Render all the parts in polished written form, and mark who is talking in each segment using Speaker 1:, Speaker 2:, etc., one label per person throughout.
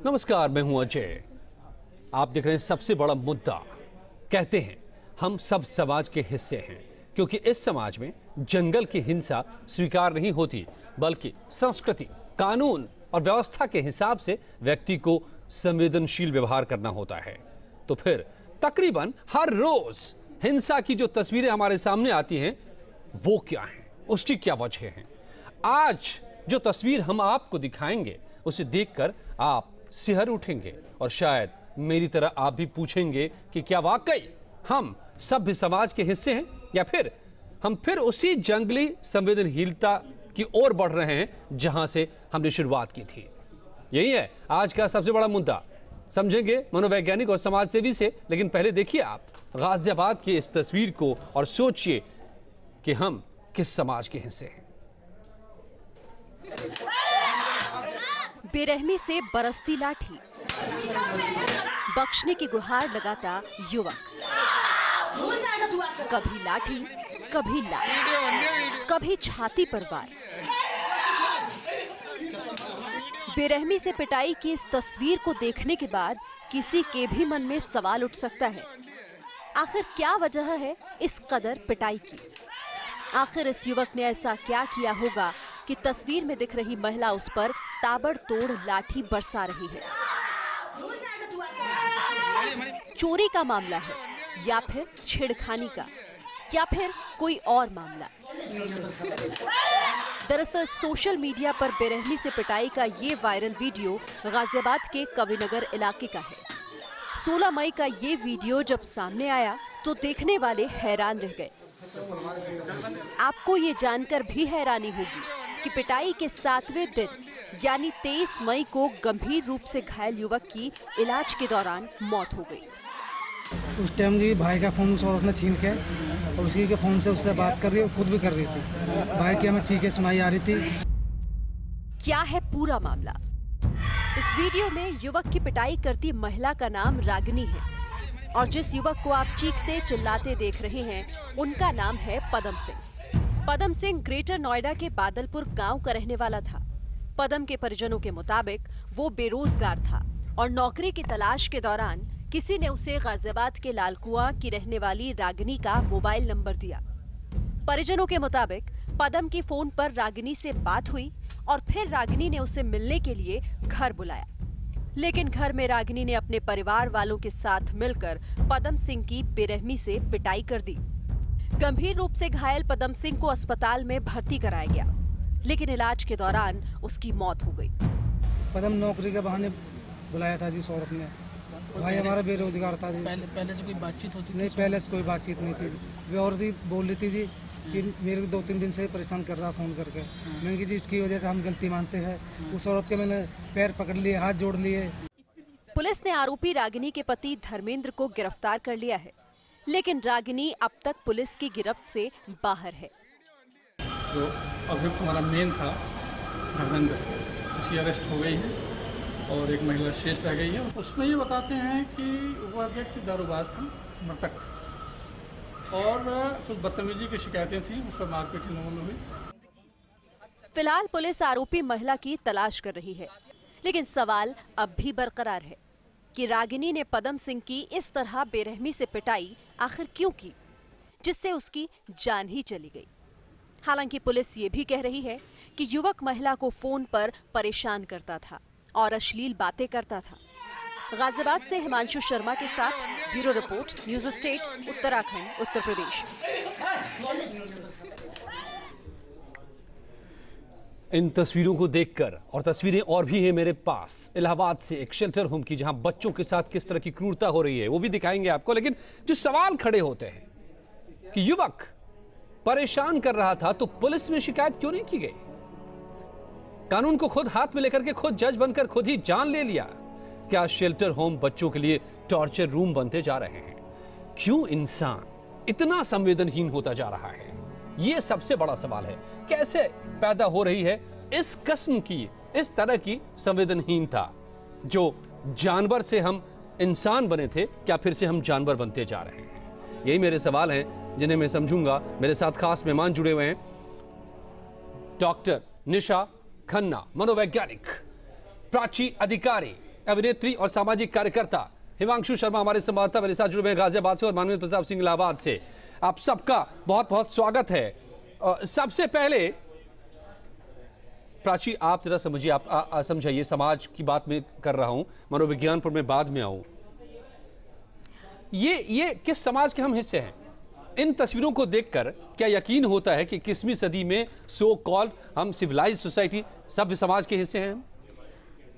Speaker 1: नमस्कार, मैं हूं अजय। आप देख रहे हैं सबसे बड़ा मुद्दा। कहते हैं हम सब समाज के हिस्से हैं, क्योंकि इस समाज में जंगल की हिंसा स्वीकार नहीं होती, बल्कि संस्कृति, कानून और व्यवस्था के हिसाब से व्यक्ति को संवेदनशील व्यवहार करना होता है। तो फिर तकरीबन हर रोज हिंसा की जो तस्वीरें हमारे सामने आती हैं, वो क्या हैं, उसकी क्या वजह है? आज जो तस्वीर हम आपको दिखाएंगे, उसे देखकर आप सिहर उठेंगे और शायद मेरी तरह आप भी पूछेंगे कि क्या वाकई हम सभ्य समाज के हिस्से हैं, या फिर हम उसी जंगली संवेदनहीनता की ओर बढ़ रहे हैं जहां से हमने शुरुआत की थी। यही है आज का सबसे बड़ा मुद्दा। समझेंगे मनोवैज्ञानिक और समाजसेवी से, लेकिन पहले देखिए आप गाजियाबाद की इस तस्वीर को और सोचिए कि हम किस समाज के हिस्से हैं।
Speaker 2: बेरहमी से बरसती लाठी, बख्शने की गुहार लगाता युवक, कभी लाठी, कभी लात, कभी छाती पर वार। बेरहमी से पिटाई की इस तस्वीर को देखने के बाद किसी के भी मन में सवाल उठ सकता है, आखिर क्या वजह है इस कदर पिटाई की? आखिर इस युवक ने ऐसा क्या किया होगा कि तस्वीर में दिख रही महिला उस पर ताबड़तोड़ लाठी बरसा रही है? चोरी का मामला है, या फिर छेड़खानी का, या फिर कोई और मामला? दरअसल सोशल मीडिया पर बेरहमी से पिटाई का ये वायरल वीडियो गाजियाबाद के कविनगर इलाके का है। 16 मई का ये वीडियो जब सामने आया तो देखने वाले हैरान रह गए। आपको ये जानकर भी हैरानी होगी कि पिटाई के 7वें दिन यानी 23 मई को गंभीर रूप से घायल युवक की इलाज के दौरान मौत हो गई।
Speaker 3: उस टाइम जी भाई का फोन उसने छीन के और उसी के फोन से उससे बात कर रही है, खुद भी कर रही थी। भाई की हमें चीखें सुनाई आ रही थी।
Speaker 2: क्या है पूरा मामला? इस वीडियो में युवक की पिटाई करती महिला का नाम रागिनी है और जिस युवक को आप चीखते चिल्लाते देख रहे हैं उनका नाम है पदम सिंह। पदम सिंह ग्रेटर नोएडा के बादलपुर गांव का रहने वाला था। पदम के परिजनों के मुताबिक वो बेरोजगार था और नौकरी की तलाश के दौरान किसी ने उसे गाजियाबाद के लालकुआं की रहने वाली रागिनी का मोबाइल नंबर दिया। परिजनों के मुताबिक पदम की फोन पर रागिनी से बात हुई और फिर रागिनी ने उसे मिलने के लिए घर बुलाया, लेकिन घर में रागिनी ने अपने परिवार वालों के साथ मिलकर पदम सिंह की बेरहमी से पिटाई कर दी। गंभीर रूप से घायल पदम सिंह को अस्पताल में भर्ती कराया गया, लेकिन इलाज के दौरान उसकी मौत हो गई।
Speaker 3: पदम नौकरी के बहाने बुलाया था जी सौरभ ने। भाई हमारा बेरोजगार था जी।
Speaker 4: पहले से कोई बातचीत होती थी?
Speaker 3: नहीं, पहले से कोई बातचीत नहीं थी। वे और भी बोल रही थी जी कि मेरे 2-3 दिन से परेशान कर रहा फोन करके। मैंने कहा जी इसकी वजह से हम गलती मानते हैं। उस औरत के मैंने पैर पकड़ लिए, हाथ जोड़ लिए।
Speaker 2: पुलिस ने आरोपी रागिनी के पति धर्मेंद्र को गिरफ्तार कर लिया है, लेकिन रागिनी अब तक पुलिस की गिरफ्त से बाहर है।
Speaker 4: जो अभियुक्त हमारा मेन था धर्मेंद्र, उसकी अरेस्ट हो गई है और एक महिला शेष रह गई है। उसमें ये बताते हैं कि वह व्यक्ति दारूबाज था, मृतक, और कुछ बदतमीजी की शिकायतें थी, उस पर मारपीट इन लोगों में हुई।
Speaker 2: फिलहाल पुलिस आरोपी महिला की तलाश कर रही है, लेकिन सवाल अब भी बरकरार है कि रागिनी ने पदम सिंह की इस तरह बेरहमी से पिटाई आखिर क्यों की, जिससे उसकी जान ही चली गई। हालांकि पुलिस ये भी कह रही है कि युवक महिला को फोन पर परेशान करता था और अश्लील बातें करता था। गाजियाबाद से हिमांशु शर्मा के साथ bureau report, news state, Uttarakhand, Uttar Pradesh.
Speaker 1: इन तस्वीरों को देखकर, और तस्वीरें और भी हैं मेरे पास, इलाहाबाद से एक शेल्टर होम की, जहां बच्चों के साथ किस तरह की क्रूरता हो रही है, वो भी दिखाएंगे आपको। लेकिन जो सवाल खड़े होते हैं कि युवक परेशान कर रहा था तो पुलिस में शिकायत क्यों नहीं की गई? कानून को खुद हाथ में लेकर के खुद जज बनकर खुद ही जान ले लिया। क्या शेल्टर होम बच्चों के लिए टॉर्चर रूम बनते जा रहे हैं? क्यों इंसान इतना संवेदनहीन होता जा रहा है? यह सबसे बड़ा सवाल है। कैसे पैदा हो रही है इस किस्म की, इस तरह की संवेदनहीनता? जो जानवर से हम इंसान बने थे, क्या फिर से हम जानवर बनते जा रहे हैं? यही मेरे सवाल हैं जिन्हें मैं समझूंगा। मेरे साथ खास मेहमान जुड़े हुए हैं, डॉक्टर निशा खन्ना, मनोवैज्ञानिक, प्राची अधिकारी, अभिनेत्री और सामाजिक कार्यकर्ता हिमांशु शर्मा हमारे संवाददाता मेरे साथ जुड़े हैं गाजियाबाद से और माननीय प्रताप सिंह इलाहाबाद से। आप सबका बहुत बहुत स्वागत है। सबसे पहले प्राची, आप जरा समझिए, आप समझाइए, समाज की बात मैं कर रहा हूं, मनोविज्ञान पर मैं बाद में आऊं। ये किस समाज के हम हिस्से हैं? इन तस्वीरों को देखकर क्या यकीन होता है कि 21वीं सदी में सो कॉल्ड हम सिविलाइज सोसाइटी, सभ्य समाज के हिस्से हैं?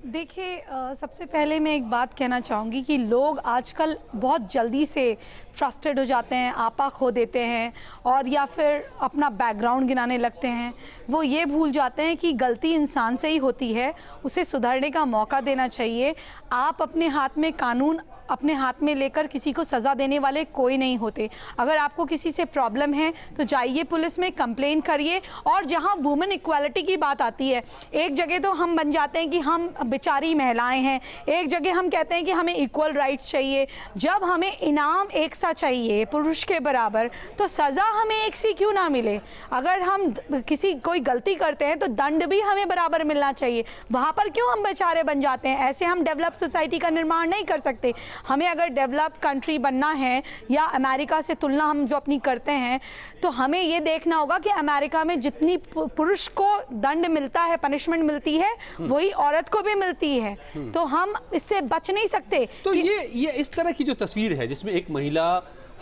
Speaker 5: देखिए, सबसे पहले मैं एक बात कहना चाहूँगी कि लोग आजकल बहुत जल्दी से फ्रस्ट्रेट हो जाते हैं, आपा खो देते हैं और या फिर अपना बैकग्राउंड गिनाने लगते हैं। वो ये भूल जाते हैं कि गलती इंसान से ही होती है, उसे सुधरने का मौका देना चाहिए। आप अपने हाथ में कानून अपने हाथ में लेकर किसी को सज़ा देने वाले कोई नहीं होते। अगर आपको किसी से प्रॉब्लम है तो जाइए पुलिस में कंप्लेन करिए। और जहां वुमेन इक्वालिटी की बात आती है, एक जगह तो हम बन जाते हैं कि हम बेचारी महिलाएं हैं, एक जगह हम कहते हैं कि हमें इक्वल राइट्स चाहिए। जब हमें इनाम एक सा चाहिए पुरुष के बराबर, तो सज़ा हमें एक सी क्यों ना मिले? अगर हम कोई गलती करते हैं तो दंड भी हमें बराबर मिलना चाहिए। वहां पर क्यों हम बेचारे बन जाते हैं? ऐसे हम डेवलप सोसाइटी का निर्माण नहीं कर सकते। हमें अगर डेवलप्ड कंट्री बनना है या अमेरिका से तुलना हम जो अपनी करते हैं, तो हमें ये देखना होगा कि अमेरिका में जितनी पुरुष को दंड मिलता है, पनिशमेंट मिलती है, वही औरत को भी मिलती है। तो हम इससे बच नहीं सकते।
Speaker 1: तो ये इस तरह की जो तस्वीर है जिसमें एक महिला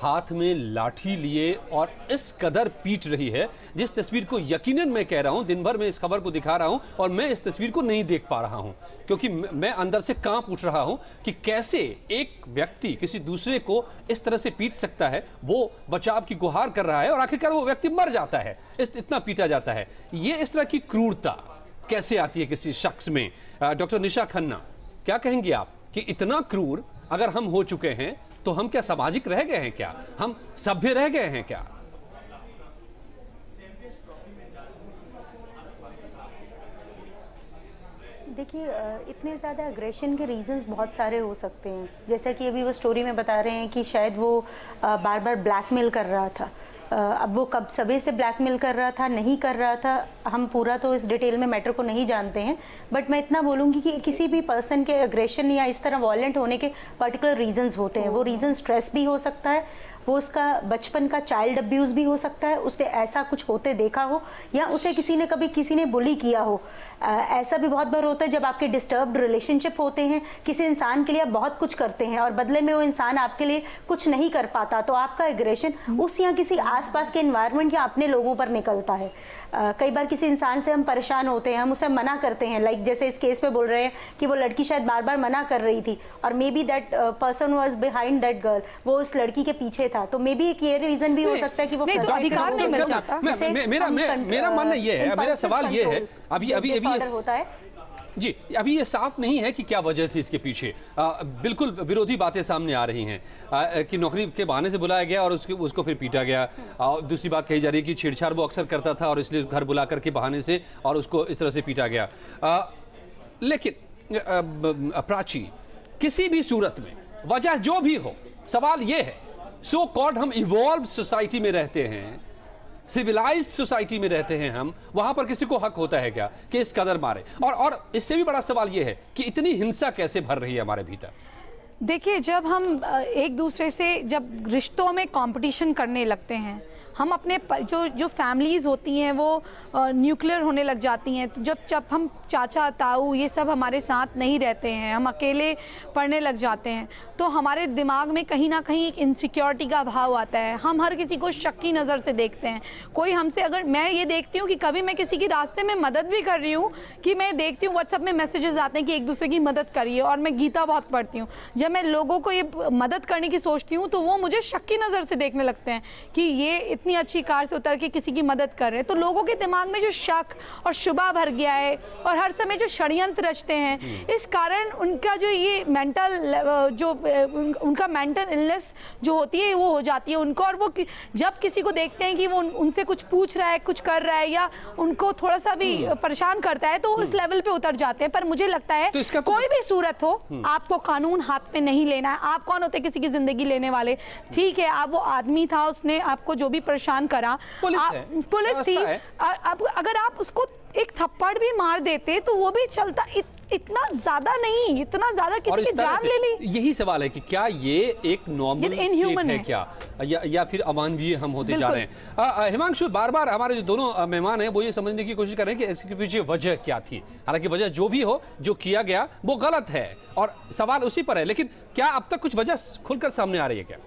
Speaker 1: हाथ में लाठी लिए और इस कदर पीट रही है, जिस तस्वीर को यकीनन मैं कह रहा हूं, दिन भर मैं इस खबर को दिखा रहा हूं और मैं इस तस्वीर को नहीं देख पा रहा हूं क्योंकि मैं अंदर से कांप उठ रहा हूं कि कैसे एक व्यक्ति किसी दूसरे को इस तरह से पीट सकता है। वो बचाव की गुहार कर रहा है और आखिरकार वो व्यक्ति मर जाता है, इतना पीटा जाता है। ये इस तरह की क्रूरता कैसे आती है किसी शख्स में? डॉक्टर निशा खन्ना, क्या कहेंगी आप कि इतना क्रूर अगर हम हो चुके हैं तो हम क्या सामाजिक रह गए हैं? क्या हम सभ्य रह गए हैं? क्या
Speaker 6: देखिए, इतने ज़्यादा अग्रेशन के रीजंस बहुत सारे हो सकते हैं। जैसा कि अभी वो स्टोरी में बता रहे हैं कि शायद वो बार बार ब्लैकमेल कर रहा था। अब वो कब सबे से ब्लैकमेल कर रहा था, नहीं कर रहा था, हम पूरा तो इस डिटेल में मैटर को नहीं जानते हैं। बट मैं इतना बोलूँगी कि किसी भी पर्सन के अग्रेशन या इस तरह वॉयलेंट होने के पर्टिकुलर रीजंस होते हैं। वो रीज़न स्ट्रेस भी हो सकता है, वो उसका बचपन का चाइल्ड अब्यूज़ भी हो सकता है, उसे ऐसा कुछ होते देखा हो, या उसे किसी ने बुली किया हो। ऐसा भी बहुत बार होता है जब आपके डिस्टर्ब्ड रिलेशनशिप होते हैं, किसी इंसान के लिए आप बहुत कुछ करते हैं और बदले में वो इंसान आपके लिए कुछ नहीं कर पाता, तो आपका एग्रेशन उस या किसी आसपास के एनवायरनमेंट या अपने लोगों पर निकलता है। कई बार किसी इंसान से हम परेशान होते हैं, हम उसे मना करते हैं, लाइक जैसे इस केस में बोल रहे हैं कि वो लड़की शायद बार बार मना कर रही थी और may be that person was behind that girl, वो उस लड़की के पीछे था। तो मे बी एक ये रीजन भी हो सकता है कि वो
Speaker 5: अधिकार नहीं मिल जाता।
Speaker 1: मेरा मानना ये है, मेरा सवाल ये है, अभी
Speaker 6: होता है
Speaker 1: जी, अभी ये साफ नहीं है कि क्या वजह थी इसके पीछे। बिल्कुल विरोधी बातें सामने आ रही हैं कि नौकरी के बहाने से बुलाया गया और उसको फिर पीटा गया। दूसरी बात कही जा रही है कि छेड़छाड़ वो अक्सर करता था और इसलिए घर बुला करके बहाने से और उसको इस तरह से पीटा गया। लेकिन प्राची, किसी भी सूरत में वजह जो भी हो, सवाल ये है, सो कॉल्ड हम इवॉल्व सोसाइटी में रहते हैं, सिविलाइज्ड सोसाइटी में रहते हैं हम, वहां पर किसी को हक होता है क्या कि इस कदर मारे? और इससे भी बड़ा सवाल यह है कि इतनी हिंसा कैसे भर रही है हमारे भीतर?
Speaker 5: देखिए, जब हम एक दूसरे से जब रिश्तों में कंपटीशन करने लगते हैं, हम अपने जो फैमिलीज होती हैं वो न्यूक्लियर होने लग जाती हैं। तो जब हम चाचा ताऊ ये सब हमारे साथ नहीं रहते हैं, हम अकेले पढ़ने लग जाते हैं, तो हमारे दिमाग में कहीं ना कहीं एक इनसिक्योरिटी का भाव आता है। हम हर किसी को शक की नज़र से देखते हैं। कोई हमसे, अगर मैं ये देखती हूँ कि कभी मैं किसी की रास्ते में मदद भी कर रही हूँ, कि मैं देखती हूँ व्हाट्सएप में मैसेजेस आते हैं कि एक दूसरे की मदद करिए, और मैं गीता बहुत पढ़ती हूँ, जब मैं लोगों को ये मदद करने की सोचती हूँ तो वो मुझे शक की नज़र से देखने लगते हैं कि ये इतनी अच्छी कार से उतर के किसी की मदद कर रहे हैं। तो लोगों के दिमाग में जो शक और शुबा भर गया है और हर समय जो षड्यंत्र रचते हैं, इस कारण उनका जो ये मेंटल उनका मेंटल इलनेस जो होती है वो हो जाती है उनको। और वो जब किसी को देखते हैं कि वो उनसे कुछ पूछ रहा है, कुछ कर रहा है, या उनको थोड़ा सा भी परेशान करता है, तो उस लेवल पे उतर जाते हैं। पर मुझे लगता है तो कोई भी सूरत हो, आपको कानून हाथ में नहीं लेना है। आप कौन होते किसी की जिंदगी लेने वाले? ठीक है, आप वो आदमी था, उसने आपको जो भी परेशान करा, पुलिस थी, अब अगर आप उसको एक थप्पड़ भी मार देते तो वो भी चलता। इतना ज्यादा नहीं, इतना ज्यादा किसी की जान ले ली।
Speaker 1: यही सवाल है कि क्या ये एक नॉर्मल स्टेट है क्या, या फिर अमानवीय हम होते जा रहे हैं। हिमांशु, बार बार हमारे जो दोनों मेहमान हैं वो ये समझने की कोशिश कर रहे हैं कि इसके पीछे वजह क्या थी। हालांकि वजह जो भी हो, जो किया गया वो गलत है और सवाल उसी पर है, लेकिन क्या अब तक कुछ वजह खुलकर सामने आ रही है क्या?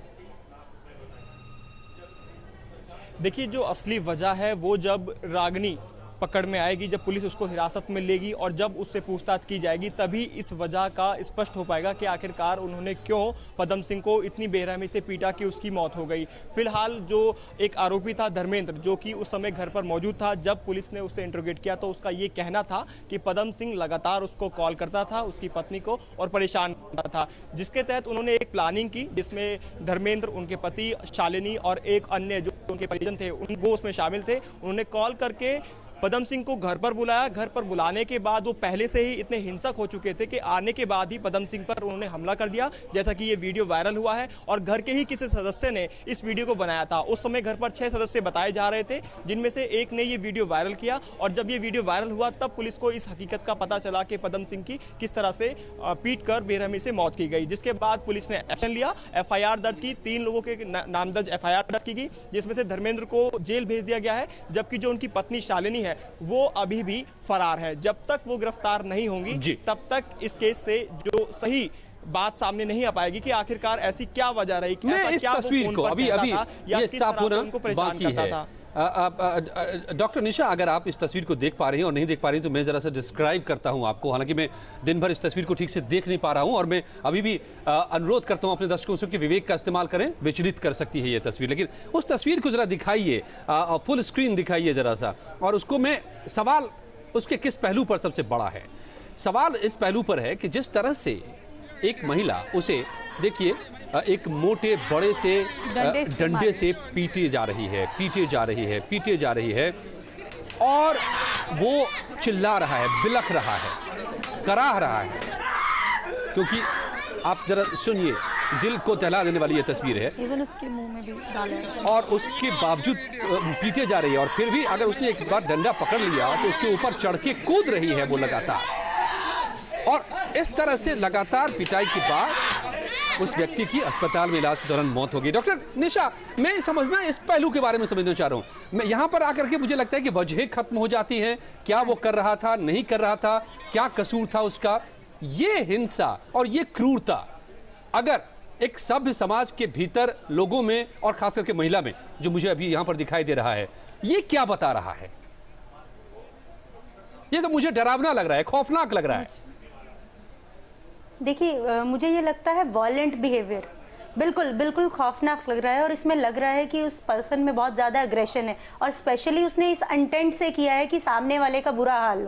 Speaker 7: देखिए, जो असली वजह है वो जब रागिनी पकड़ में आएगी, जब पुलिस उसको हिरासत में लेगी और जब उससे पूछताछ की जाएगी, तभी इस वजह का स्पष्ट हो पाएगा कि आखिरकार उन्होंने क्यों पदम सिंह को इतनी बेरहमी से पीटा कि उसकी मौत हो गई। फिलहाल जो एक आरोपी था धर्मेंद्र, जो कि उस समय घर पर मौजूद था, जब पुलिस ने उससे इंट्रोगेट किया तो उसका ये कहना था कि पदम सिंह लगातार उसको कॉल करता था, उसकी पत्नी को, और परेशान करता था, जिसके तहत उन्होंने एक प्लानिंग की जिसमें धर्मेंद्र, उनके पति शालिनी और एक अन्य जो उनके परिजन थे वो उसमें शामिल थे। उन्होंने कॉल करके पदम सिंह को घर पर बुलाया। घर पर बुलाने के बाद वो पहले से ही इतने हिंसक हो चुके थे कि आने के बाद ही पदम सिंह पर उन्होंने हमला कर दिया, जैसा कि ये वीडियो वायरल हुआ है। और घर के ही किसी सदस्य ने इस वीडियो को बनाया था। उस समय घर पर 6 सदस्य बताए जा रहे थे, जिनमें से एक ने ये वीडियो वायरल किया। और जब ये वीडियो वायरल हुआ तब पुलिस को इस हकीकत का पता चला कि पदम सिंह की किस तरह से पीट कर बेरहमी से मौत की गई, जिसके बाद पुलिस ने एक्शन लिया, FIR दर्ज की। 3 लोगों के नाम दर्ज FIR दर्ज की गई, जिसमें से धर्मेंद्र को जेल भेज दिया गया है, जबकि जो उनकी पत्नी शालिनी है वो अभी भी फरार है। जब तक वो गिरफ्तार नहीं होंगी तब तक इस केस से जो सही बात सामने नहीं आ पाएगी कि आखिरकार ऐसी क्या वजह रही,
Speaker 1: इस तस्वीर को अभी ये साफ होना बाकी है। डॉक्टर निशा, अगर आप इस तस्वीर को देख पा रही हैं और नहीं देख पा रही तो मैं जरा सा डिस्क्राइब करता हूं आपको। हालांकि मैं दिन भर इस तस्वीर को ठीक से देख नहीं पा रहा हूं और मैं अभी भी अनुरोध करता हूं अपने दर्शकों से कि विवेक का इस्तेमाल करें। विचलित कर सकती है ये तस्वीर, लेकिन उस तस्वीर को जरा दिखाइए, फुल स्क्रीन दिखाइए जरा सा। और उसको मैं सवाल उसके किस पहलू पर सबसे बड़ा है? सवाल इस पहलू पर है कि जिस तरह से एक महिला, उसे देखिए एक मोटे बड़े से डंडे से पीटे जा रही है और वो चिल्ला रहा है, बिलख रहा है, कराह रहा है। क्योंकि आप जरा सुनिए, दिल को दहला देने वाली ये तस्वीर है।
Speaker 5: इवन उसके मुंह में भी डाला है
Speaker 1: और उसके बावजूद पीटे जा रही है। और फिर भी अगर उसने एक बार डंडा पकड़ लिया तो उसके ऊपर चढ़ के कूद रही है वो लगातार। और इस तरह से लगातार पिटाई के बाद उस व्यक्ति की अस्पताल में इलाज के दौरान मौत हो गई। डॉक्टर निशा, मैं समझना इस पहलू के बारे में समझना चाह रहा हूं। मैं यहां पर आकर के मुझे लगता है कि वजह खत्म हो जाती है। क्या वो कर रहा था, नहीं कर रहा था, क्या कसूर था उसका? ये हिंसा और ये क्रूरता अगर एक सभ्य समाज के भीतर लोगों में और खास करके महिला में, जो मुझे अभी यहां पर दिखाई दे रहा है, ये क्या बता रहा है? ये तो मुझे डरावना लग रहा है, खौफनाक लग रहा है।
Speaker 6: देखिए, मुझे ये लगता है वॉयलेंट बिहेवियर बिल्कुल खौफनाक लग रहा है। और इसमें लग रहा है कि उस पर्सन में बहुत ज्यादा एग्रेशन है और स्पेशली उसने इस इंटेंट से किया है कि सामने वाले का बुरा हाल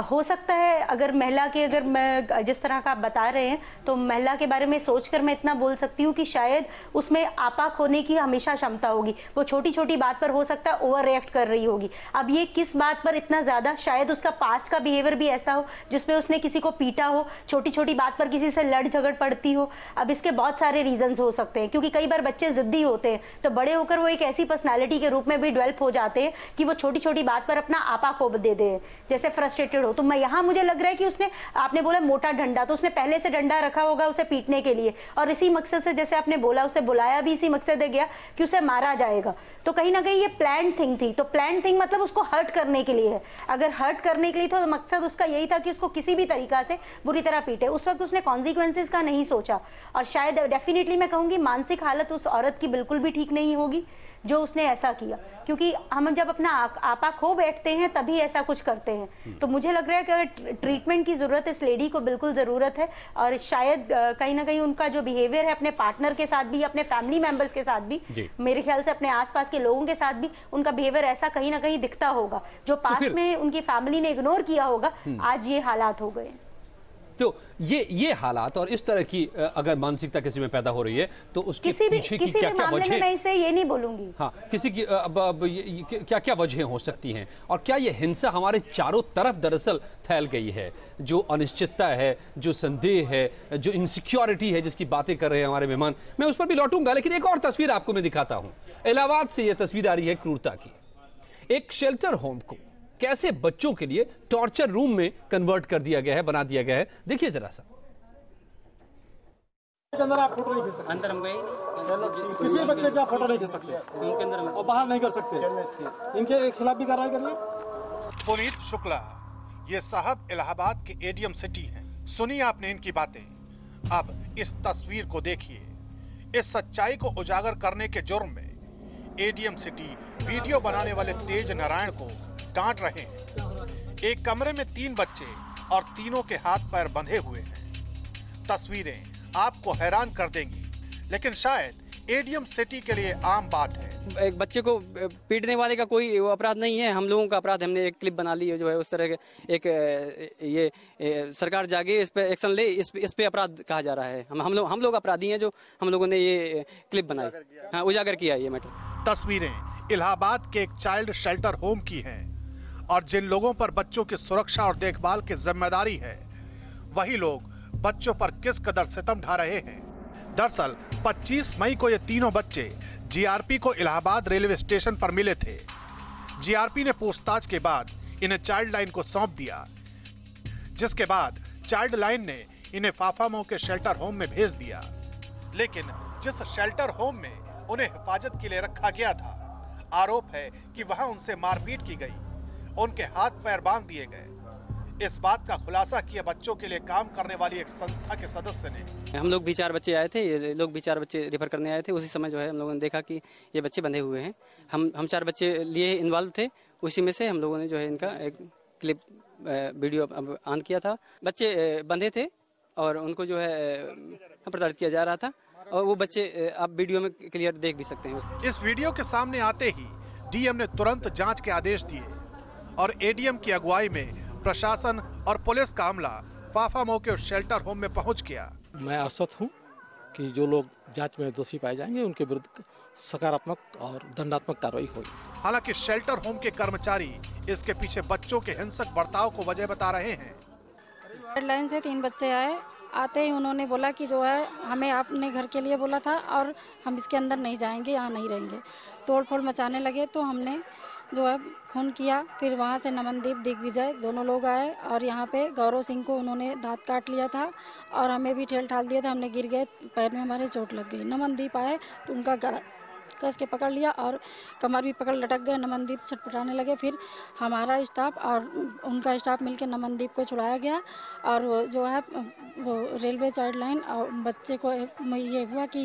Speaker 6: हो सकता है। अगर महिला के, अगर मैं जिस तरह का आप बता रहे हैं, तो महिला के बारे में सोचकर मैं इतना बोल सकती हूँ कि शायद उसमें आपाक होने की हमेशा क्षमता होगी। वो छोटी छोटी बात पर हो सकता है ओवर रिएक्ट कर रही होगी। अब ये किस बात पर इतना ज्यादा, शायद उसका पास्ट का बिहेवियर भी ऐसा हो जिसमें उसने किसी को पीटा हो, छोटी छोटी बात पर किसी से लड़ झगड़ पड़ती हो। अब इसके बहुत सारे रीजन हो सकते हैं, क्योंकि कई बार बच्चे जिद्दी होते हैं तो बड़े होकर वो एक ऐसी पर्सनैलिटी के रूप में भी डेवलप हो जाते हैं कि वो छोटी छोटी बात पर अपना आपा खो दे दे, जैसे फ्रस्ट्रेटेड हो। तो मैं यहाँ मुझे लग रहा है कि उसने, आपने बोला मोटा डंडा, तो उसने पहले से डंडा रखा होगा उसे पीटने के लिए, और इसी मकसद से, जैसे आपने बोला, उसे बुलाया भी इसी मकसद से गया कि उसे मारा जाएगा। तो कहीं ना कहीं ये प्लान थिंग थी। तो प्लान थिंग मतलब उसको हर्ट करने के लिए है। अगर हर्ट करने के लिए तो मकसद उसका यही था कि उसको किसी भी तरीका से बुरी तरह पीटे। उस वक्त उसने कॉन्सिक्वेंसेस का नहीं सोचा। और शायद डेफिनेटली मैं कहूंगी मानसिक हालत उस औरत की बिल्कुल भी ठीक नहीं होगी जो उसने ऐसा किया, क्योंकि हम जब अपना आपा खो बैठते हैं तभी ऐसा कुछ करते हैं। तो मुझे लग रहा है कि अगर ट्रीटमेंट की जरूरत है, इस लेडी को बिल्कुल जरूरत है। और शायद कहीं ना कहीं उनका जो बिहेवियर है अपने पार्टनर के साथ भी, अपने फैमिली मेंबर्स के साथ भी, मेरे ख्याल से अपने आसपास के लोगों के साथ भी उनका बिहेवियर ऐसा कहीं ना कहीं दिखता होगा। जो पास्ट में उनकी फैमिली ने इग्नोर किया होगा, आज ये हालात हो गए।
Speaker 1: तो ये हालात और इस तरह की अगर मानसिकता किसी में पैदा हो रही है तो उसके पीछे की क्या क्या वजह,
Speaker 6: मैं इसे ये नहीं बोलूंगी,
Speaker 1: हाँ, किसी की क्या क्या वजह हो सकती हैं, और क्या ये हिंसा हमारे चारों तरफ दरअसल फैल गई है? जो अनिश्चितता है, जो संदेह है, जो इनसिक्योरिटी है जिसकी बातें कर रहे हैं हमारे मेहमान, मैं उस पर भी लौटूंगा। लेकिन एक और तस्वीर आपको मैं दिखाता हूं। इलाहाबाद से यह तस्वीर आ रही है क्रूरता की। एक शेल्टर होम को कैसे बच्चों के लिए टॉर्चर रूम में कन्वर्ट कर दिया गया है, बना दिया गया है। देखिए जरा सा।
Speaker 8: अंदर आप फोटो नहीं खींच सकते, अंदर हम गए किसी बच्चे का फोटो नहीं खींच सकते, उनके अंदर और बाहर नहीं कर सकते, इनके खिलाफ भी कार्रवाई करिए।
Speaker 9: पुनीत शुक्ला, ये साहब इलाहाबाद के एडीएम सिटी हैं। सुनिए आपने इनकी बातें। अब इस तस्वीर को देखिए। इस सच्चाई को उजागर करने के जुर्म में एडीएम सिटी वीडियो बनाने वाले तेज नारायण को डांट रहे हैं। एक कमरे में 3 बच्चे और तीनों के हाथ पैर बंधे हुए हैं। तस्वीरें आपको हैरान कर देंगी, लेकिन शायद एडीएम सिटी के लिए आम बात है।
Speaker 10: एक बच्चे को पीटने वाले का कोई अपराध नहीं है, हम लोगों का अपराध। हमने एक क्लिप बना ली है जो है उस तरह के एक ये सरकार जागे, इस पे एक्शन ले, इस पे अपराध कहा जा रहा है। हम लोग अपराधी हैं जो हम लोगों ने ये क्लिप बनाई, हाँ, उजागर किया ये मैटर।
Speaker 9: तस्वीरें इलाहाबाद के एक चाइल्ड शेल्टर होम की हैं और जिन लोगों पर बच्चों की सुरक्षा और देखभाल की जिम्मेदारी है, वही लोग बच्चों पर किस कदर सितम ढा रहे हैं। दरअसल 25 मई को ये तीनों बच्चे जीआरपी को इलाहाबाद रेलवे स्टेशन पर मिले थे। जीआरपी ने पूछताछ के बाद इन्हें चाइल्ड लाइन को सौंप दिया, जिसके बाद चाइल्ड लाइन ने इन्हें फाफामऊ के शेल्टर होम में भेज दिया। लेकिन जिस शेल्टर होम में उन्हें हिफाजत के लिए रखा गया था, आरोप है कि वहां उनसे मारपीट की गई, उनके हाथ पैर बांध दिए गए। इस बात का खुलासा किया बच्चों के लिए काम करने वाली एक संस्था के सदस्य ने।
Speaker 10: हम लोग भी 4 बच्चे आए थे, ये लोग भी 4 बच्चे रेफर करने आए थे। उसी समय जो है हम लोगों ने देखा कि ये बच्चे बंधे हुए हैं। हम 4 बच्चे लिए इन्वॉल्व थे, उसी में से हम लोगों ने जो है इनका एक क्लिप वीडियो ऑन किया था। बच्चे बंधे थे और उनको जो है प्रताड़ित किया जा रहा था, और वो बच्चे आप वीडियो में क्लियर देख भी सकते हैं।
Speaker 9: इस वीडियो के सामने आते ही डीएम ने तुरंत जांच के आदेश दिए और एडीएम की अगुवाई में प्रशासन और पुलिस का अमला फाफामऊ के शेल्टर होम में पहुंच गया।
Speaker 8: मैं आश्वस्त हूं कि जो लोग जांच में दोषी पाए जाएंगे उनके विरुद्ध सकारात्मक और दंडात्मक कार्रवाई होगी।
Speaker 9: हालांकि शेल्टर होम के कर्मचारी इसके पीछे बच्चों के हिंसक बर्ताव को वजह बता रहे हैं।
Speaker 11: लाइन से 3 बच्चे आए, आते ही उन्होंने बोला कि जो है हमें आपने घर के लिए बोला था और हम इसके अंदर नहीं जाएंगे, यहाँ नहीं रहेंगे। तोड़फोड़ मचाने लगे तो हमने जो है फोन किया। फिर वहाँ से नमनदीप, दिग्विजय दोनों लोग आए और यहाँ पे गौरव सिंह को उन्होंने दांत काट लिया था और हमें भी ठेल ठाल दिया था। हमने गिर गए, पैर में हमारे चोट लग गई। नमनदीप आए तो उनका गला कस के पकड़ लिया और कमर भी पकड़ लटक गए। नमनदीप छटपटाने लगे। फिर हमारा स्टाफ और उनका स्टाफ मिलकर नमनदीप को छुड़ाया गया और जो है वो रेलवे चाइल्ड लाइन और बच्चे को ये हुआ कि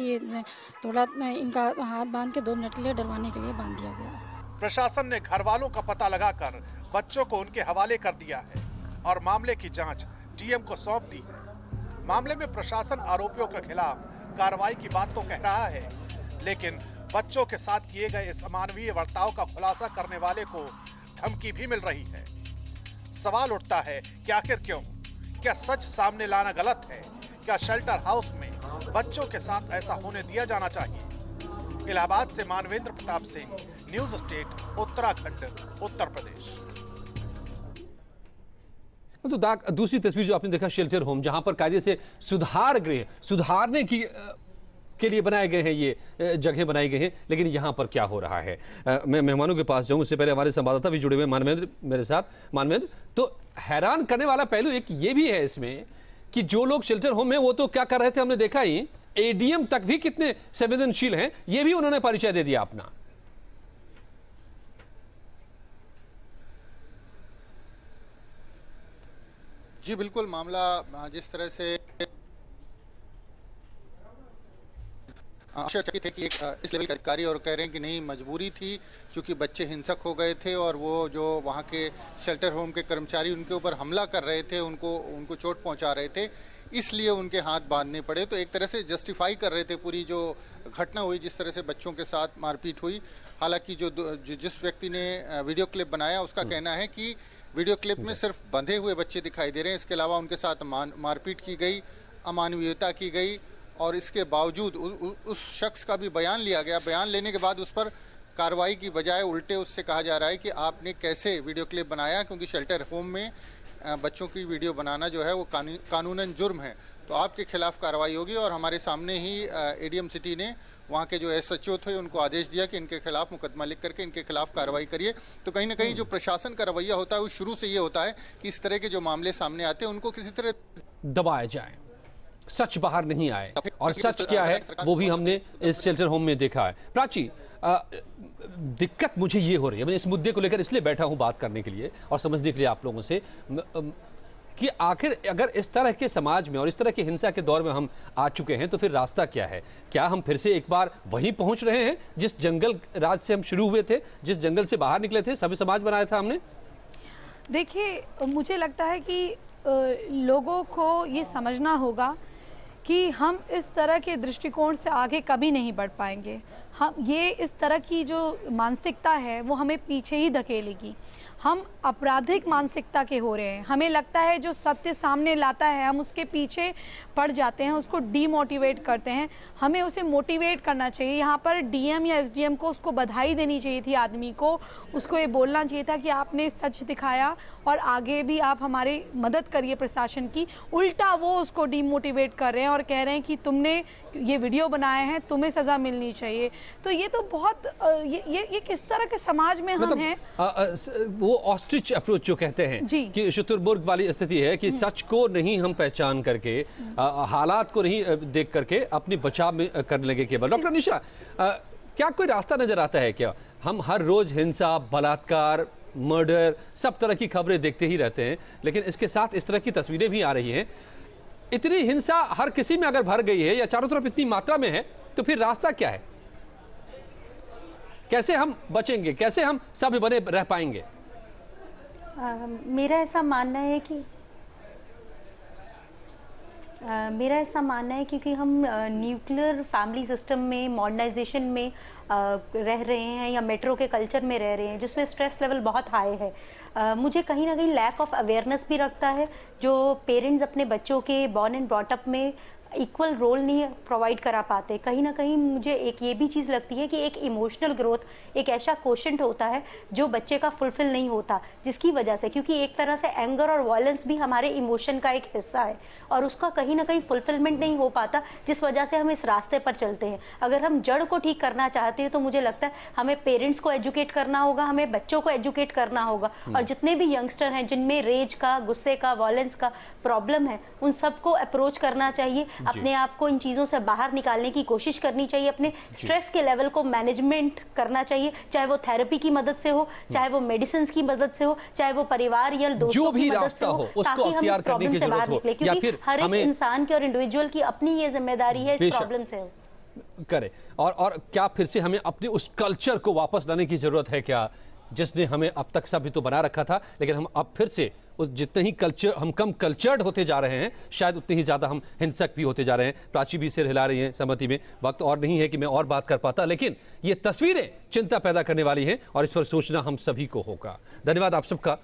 Speaker 11: थोड़ा इनका हाथ बांध के 2 मिनट के लिए डरवाने के लिए बांध दिया गया।
Speaker 9: प्रशासन ने घर वालों का पता लगाकर बच्चों को उनके हवाले कर दिया है और मामले की जांच डीएम को सौंप दी है। मामले में प्रशासन आरोपियों के खिलाफ कार्रवाई की बात तो कह रहा है, लेकिन बच्चों के साथ किए गए इस अमानवीय बर्ताव का खुलासा करने वाले को धमकी भी मिल रही है। सवाल उठता है कि आखिर क्यों? क्या सच सामने लाना गलत है? क्या शेल्टर हाउस में बच्चों के साथ ऐसा होने दिया जाना चाहिए? इलाहाबाद से मानवेंद्र प्रताप सिंह, न्यूज स्टेट, उत्तराखंड, उत्तर प्रदेश।
Speaker 1: तो दूसरी तस्वीर जो आपने देखा शेल्टर होम, जहां पर कायदे से सुधार गृह सुधारने के लिए बनाए गए हैं, ये जगह बनाई गई हैं, लेकिन यहां पर क्या हो रहा है? मैं मेहमानों के पास जाऊं, उससे पहले हमारे संवाददाता भी जुड़े हुए मानवेंद्र मेरे साथ। मानवेंद्र, तो हैरान करने वाला पहलू एक ये भी है इसमें कि जो लोग शेल्टर होम में वो तो क्या कर रहे थे हमने देखा ही, एडीएम तक भी कितने संवेदनशील हैं ये भी उन्होंने परिचय दे दिया अपना।
Speaker 12: जी बिल्कुल, मामला जिस तरह से आश्चर्यचकित है कि इस लेवल के अधिकारी और कह रहे हैं कि नहीं, मजबूरी थी क्योंकि बच्चे हिंसक हो गए थे और वो जो वहाँ के शेल्टर होम के कर्मचारी उनके ऊपर हमला कर रहे थे, उनको चोट पहुंचा रहे थे, इसलिए उनके हाथ बांधने पड़े। तो एक तरह से जस्टिफाई कर रहे थे पूरी जो घटना हुई, जिस तरह से बच्चों के साथ मारपीट हुई। हालांकि जिस व्यक्ति ने वीडियो क्लिप बनाया उसका कहना है कि वीडियो क्लिप में सिर्फ बंधे हुए बच्चे दिखाई दे रहे हैं, इसके अलावा उनके साथ मारपीट की गई, अमानवीयता की गई और इसके बावजूद उस शख्स का भी बयान लिया गया। बयान लेने के बाद उस पर कार्रवाई की बजाय उल्टे उससे कहा जा रहा है कि आपने कैसे वीडियो क्लिप बनाया, क्योंकि शेल्टर होम में बच्चों की वीडियो बनाना जो है वो कानूनन जुर्म है, तो आपके खिलाफ कार्रवाई होगी। और हमारे सामने ही एडीएम सिटी ने वहाँ के जो SHO थे उनको आदेश दिया कि इनके खिलाफ मुकदमा लिख करके इनके खिलाफ कार्रवाई करिए। तो कहीं ना कहीं जो प्रशासन का रवैया होता है वो शुरू से ये होता है कि इस तरह के जो मामले सामने आते हैं उनको किसी तरह
Speaker 1: दबाया जाए, सच बाहर नहीं आए। और सच क्या है वो भी हमने इस शेल्टर होम में देखा है। प्राची, दिक्कत मुझे ये हो रही है, मैं इस मुद्दे को लेकर इसलिए बैठा हूं बात करने के लिए और समझने के लिए आप लोगों से कि आखिर अगर इस तरह के समाज में और इस तरह की हिंसा के दौर में हम आ चुके हैं तो फिर रास्ता क्या है? क्या हम फिर से एक बार वहीं पहुंच रहे हैं जिस जंगल राज से हम शुरू हुए थे, जिस जंगल से बाहर निकले थे, सभी समाज बनाया था हमने?
Speaker 5: देखिए, मुझे लगता है कि लोगों को ये समझना होगा कि हम इस तरह के दृष्टिकोण से आगे कभी नहीं बढ़ पाएंगे। हम ये इस तरह की जो मानसिकता है वो हमें पीछे ही धकेलेगी। हम आपराधिक मानसिकता के हो रहे हैं। हमें लगता है जो सत्य सामने लाता है हम उसके पीछे पड़ जाते हैं, उसको डीमोटिवेट करते हैं। हमें उसे मोटिवेट करना चाहिए। यहाँ पर DM या SDM को उसको बधाई देनी चाहिए थी, आदमी को उसको ये बोलना चाहिए था कि आपने सच दिखाया और आगे भी आप हमारी मदद करिए प्रशासन की। उल्टा वो उसको डीमोटिवेट कर रहे हैं और कह रहे हैं कि तुमने ये वीडियो बनाया है, तुम्हें सजा मिलनी चाहिए। तो ये तो बहुत ये किस तरह के समाज में हम हैं?
Speaker 1: वो ऑस्ट्रिच अप्रोच जो कहते हैं कि शुतुरमुर्ग वाली स्थिति है कि सच को नहीं हम पहचान करके, हालात को नहीं देख करके अपने बचाव में करने लगे केवल। डॉक्टर निशा, क्या कोई रास्ता नजर आता है क्या? हम हर रोज हिंसा, बलात्कार, मर्डर, सब तरह की खबरें देखते ही रहते हैं, लेकिन इसके साथ इस तरह की तस्वीरें भी आ रही हैं। इतनी हिंसा हर किसी में अगर भर गई है या चारों तरफ इतनी मात्रा में है तो फिर रास्ता क्या है? कैसे हम बचेंगे, कैसे हम सब बने रह पाएंगे?
Speaker 6: मेरा ऐसा मानना है क्योंकि हम न्यूक्लियर फैमिली सिस्टम में, मॉडर्नाइजेशन में रह रहे हैं या मेट्रो के कल्चर में रह रहे हैं जिसमें स्ट्रेस लेवल बहुत हाई है। मुझे कहीं ना कहीं लैक ऑफ अवेयरनेस भी रखता है। जो पेरेंट्स अपने बच्चों के बॉर्न एंड ब्रॉट अप में इक्वल रोल नहीं प्रोवाइड करा पाते। कहीं ना कहीं मुझे एक ये भी चीज़ लगती है कि एक इमोशनल ग्रोथ एक ऐसा क्वोशंट होता है जो बच्चे का फुलफिल नहीं होता, जिसकी वजह से, क्योंकि एक तरह से एंगर और वायलेंस भी हमारे इमोशन का एक हिस्सा है और उसका कहीं ना कहीं फुलफिलमेंट नहीं हो पाता, जिस वजह से हम इस रास्ते पर चलते हैं। अगर हम जड़ को ठीक करना चाहते हैं तो मुझे लगता है हमें पेरेंट्स को एजुकेट करना होगा, हमें बच्चों को एजुकेट करना होगा और जितने भी यंगस्टर हैं जिनमें रेज का, गुस्से का, वायलेंस का प्रॉब्लम है, उन सबको अप्रोच करना चाहिए। अपने आप को इन चीजों से बाहर निकालने की कोशिश करनी चाहिए। अपने स्ट्रेस के लेवल को मैनेजमेंट करना चाहिए, चाहे वो थेरेपी की मदद से हो, चाहे वो मेडिसिन की मदद से हो, चाहे वो परिवार या दोस्तों की मदद से हो, ताकि हम इस प्रॉब्लम से बाहर निकले। क्योंकि हर एक इंसान की और इंडिविजुअल की अपनी ये जिम्मेदारी है इस प्रॉब्लम से
Speaker 1: करे। और क्या फिर से हमें अपने उस कल्चर को वापस लाने की जरूरत है क्या, जिसने हमें अब तक सभी तो बना रखा था, लेकिन हम अब फिर से उस जितने ही हम कम कल्चर्ड होते जा रहे हैं, शायद उतने ही ज्यादा हम हिंसक भी होते जा रहे हैं। प्राची भी सिर हिला रही हैं सहमति में। वक्त और नहीं है कि मैं और बात कर पाता, लेकिन ये तस्वीरें चिंता पैदा करने वाली हैं और इस पर सोचना हम सभी को होगा। धन्यवाद आप सबका।